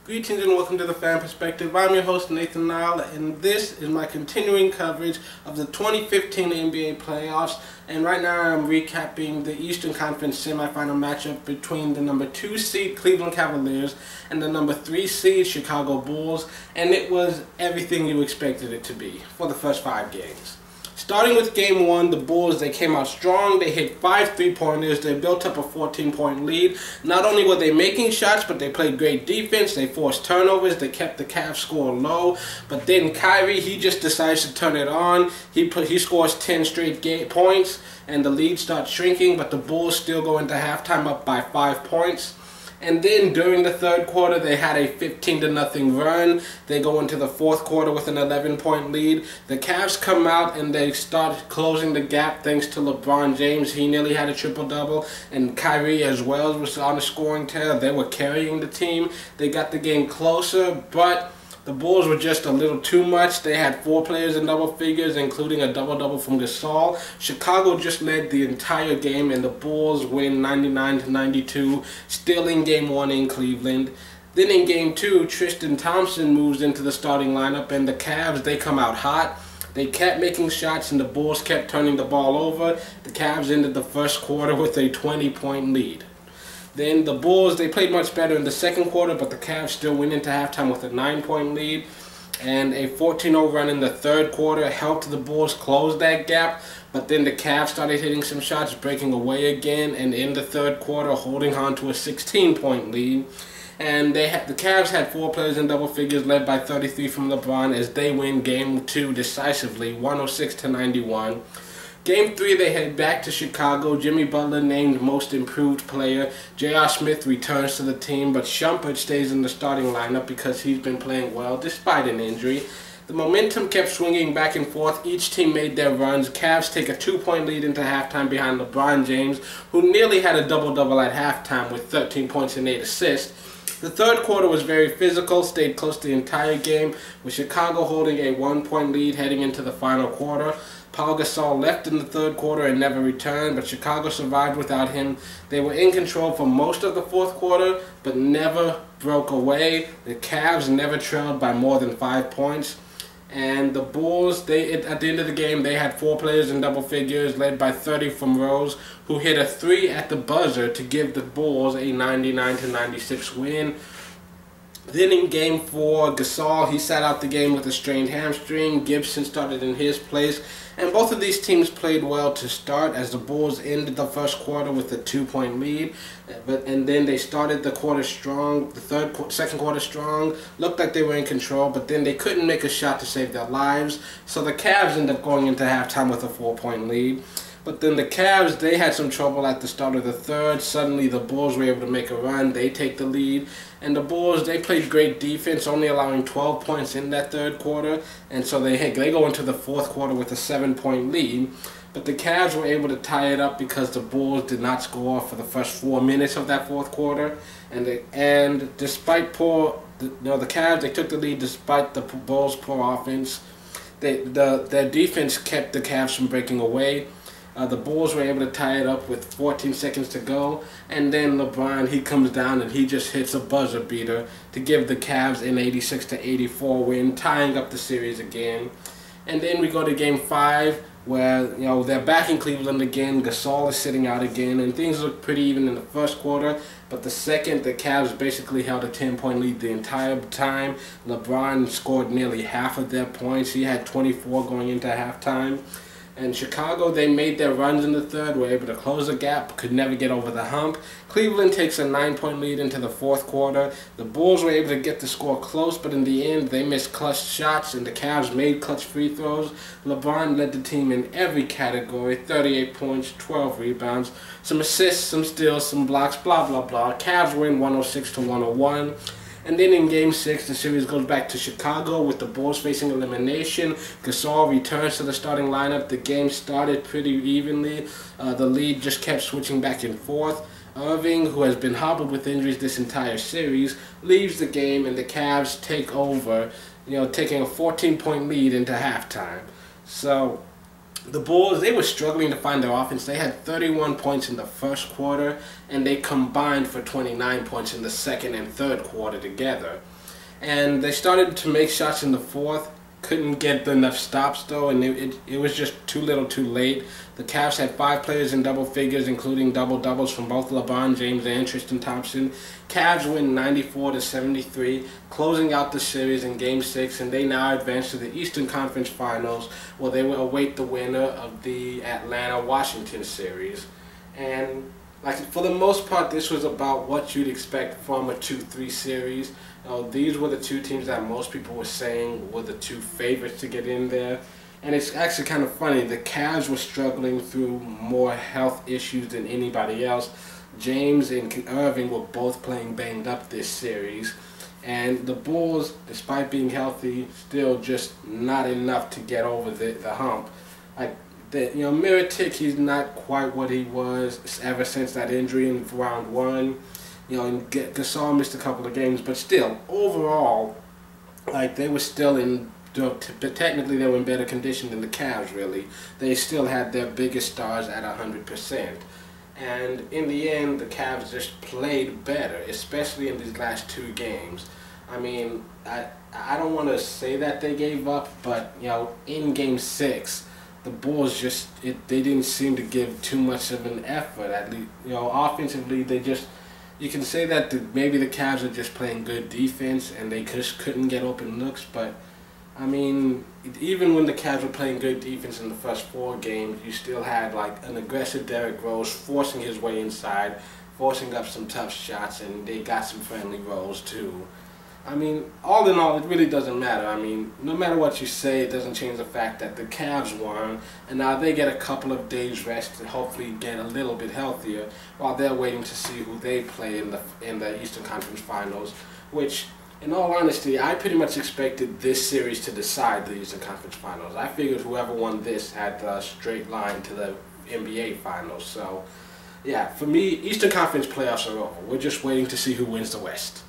Greetings and welcome to the Fan Perspective. I'm your host Nathan Nile, and this is my continuing coverage of the 2015 NBA playoffs. And right now I'm recapping the Eastern Conference semifinal matchup between the number 2 seed Cleveland Cavaliers and the number 3 seed Chicago Bulls. And it was everything you expected it to be for the first 5 games. Starting with Game 1, the Bulls, they came out strong. They hit 5 3-pointers. They built up a 14-point lead. Not only were they making shots, but they played great defense. They forced turnovers. They kept the Cavs score low. But then Kyrie, he just decides to turn it on. He scores 10 straight points, and the lead starts shrinking. But the Bulls still go into halftime up by 5 points. And then during the third quarter, they had a 15-0 run. They go into the fourth quarter with an 11-point lead. The Cavs come out and they start closing the gap thanks to LeBron James. He nearly had a triple-double. And Kyrie as well was on a scoring tear. They were carrying the team. They got the game closer, but the Bulls were just a little too much. They had 4 players in double figures, including a double-double from Gasol. Chicago just led the entire game, and the Bulls win 99-92, still in Game 1 in Cleveland. Then in Game 2, Tristan Thompson moves into the starting lineup, and the Cavs, they come out hot. They kept making shots, and the Bulls kept turning the ball over. The Cavs ended the first quarter with a 20-point lead. Then the Bulls, they played much better in the second quarter, but the Cavs still went into halftime with a 9-point lead. And a 14-0 run in the third quarter helped the Bulls close that gap. But then the Cavs started hitting some shots, breaking away again, and in the third quarter holding on to a 16-point lead. And the Cavs had 4 players in double figures, led by 33 from LeBron, as they win Game 2 decisively, 106-91. Game 3, they head back to Chicago. Jimmy Butler named Most Improved Player. J.R. Smith returns to the team, but Shumpert stays in the starting lineup because he's been playing well despite an injury. The momentum kept swinging back and forth. Each team made their runs. Cavs take a 2-point lead into halftime behind LeBron James, who nearly had a double-double at halftime with 13 points and 8 assists. The third quarter was very physical, stayed close the entire game, with Chicago holding a 1-point lead heading into the final quarter. Paul Gasol left in the third quarter and never returned, but Chicago survived without him. They were in control for most of the fourth quarter, but never broke away. The Cavs never trailed by more than 5 points. And the Bulls, at the end of the game, they had 4 players in double figures, led by 30 from Rose, who hit a 3 at the buzzer to give the Bulls a 99-96 win. Then in Game 4, Gasol, he sat out the game with a strained hamstring. Gibson started in his place. And both of these teams played well to start, as the Bulls ended the first quarter with a 2-point lead. And then they started the quarter strong, second quarter strong. Looked like they were in control, but then they couldn't make a shot to save their lives. So the Cavs ended up going into halftime with a 4-point lead. But then the Cavs, they had some trouble at the start of the third. Suddenly the Bulls were able to make a run. They take the lead. And the Bulls, they played great defense, only allowing 12 points in that third quarter. And so they go into the fourth quarter with a 7-point lead. But the Cavs were able to tie it up because the Bulls did not score for the first 4 minutes of that fourth quarter. And despite the Cavs, they took the lead despite the Bulls' poor offense. Their defense kept the Cavs from breaking away. The Bulls were able to tie it up with 14 seconds to go, and then LeBron, he comes down and he just hits a buzzer beater to give the Cavs an 86-84 win, tying up the series again. And then we go to Game 5, where they're back in Cleveland again. Gasol is sitting out again, and things look pretty even in the first quarter. But the second, the Cavs basically held a 10-point lead the entire time. LeBron scored nearly half of their points. He had 24 going into halftime. And Chicago, they made their runs in the third, were able to close the gap, could never get over the hump. Cleveland takes a 9-point lead into the fourth quarter. The Bulls were able to get the score close, but in the end, they missed clutch shots, and the Cavs made clutch free throws. LeBron led the team in every category, 38 points, 12 rebounds, some assists, some steals, some blocks, blah, blah, blah. Cavs win 106-101. And then in Game 6, the series goes back to Chicago with the Bulls facing elimination. Gasol returns to the starting lineup. The game started pretty evenly. The lead just kept switching back and forth. Irving, who has been hobbled with injuries this entire series, leaves the game, and the Cavs take over, taking a 14-point lead into halftime. So the Bulls, they were struggling to find their offense. They had 31 points in the first quarter, and they combined for 29 points in the second and third quarter together. And they started to make shots in the fourth, couldn't get enough stops though, and it was just too little too late. The Cavs had 5 players in double figures, including double-doubles from both LeBron James and Tristan Thompson. Cavs win 94-73, closing out the series in Game 6, and they now advance to the Eastern Conference Finals, where they will await the winner of the Atlanta-Washington series. And for the most part, this was about what you'd expect from a 2-3 series. These were the two teams that most people were saying were the two favorites to get in there. And it's actually kind of funny. The Cavs were struggling through more health issues than anybody else. James and Irving were both playing banged up this series. And the Bulls, despite being healthy, still just not enough to get over the hump. Mirotic, he's not quite what he was ever since that injury in round 1. And Gasol missed a couple of games, but still, overall, they were still in. Technically, they were in better condition than the Cavs. Really, they still had their biggest stars at 100%. And in the end, the Cavs just played better, especially in these last 2 games. I mean, I don't want to say that they gave up, but in Game 6. The Bulls they didn't seem to give too much of an effort. At least, offensively, you can say that maybe the Cavs are just playing good defense and they just couldn't get open looks. But I mean, even when the Cavs were playing good defense in the first 4 games, you still had an aggressive Derrick Rose forcing his way inside, forcing up some tough shots, and they got some friendly rolls too. I mean, all in all, it really doesn't matter. I mean, no matter what you say, it doesn't change the fact that the Cavs won, and now they get a couple of days rest and hopefully get a little bit healthier while they're waiting to see who they play in the Eastern Conference Finals, which, in all honesty, I pretty much expected this series to decide the Eastern Conference Finals. I figured whoever won this had the straight line to the NBA Finals. So, yeah, for me, Eastern Conference playoffs are over. We're just waiting to see who wins the West.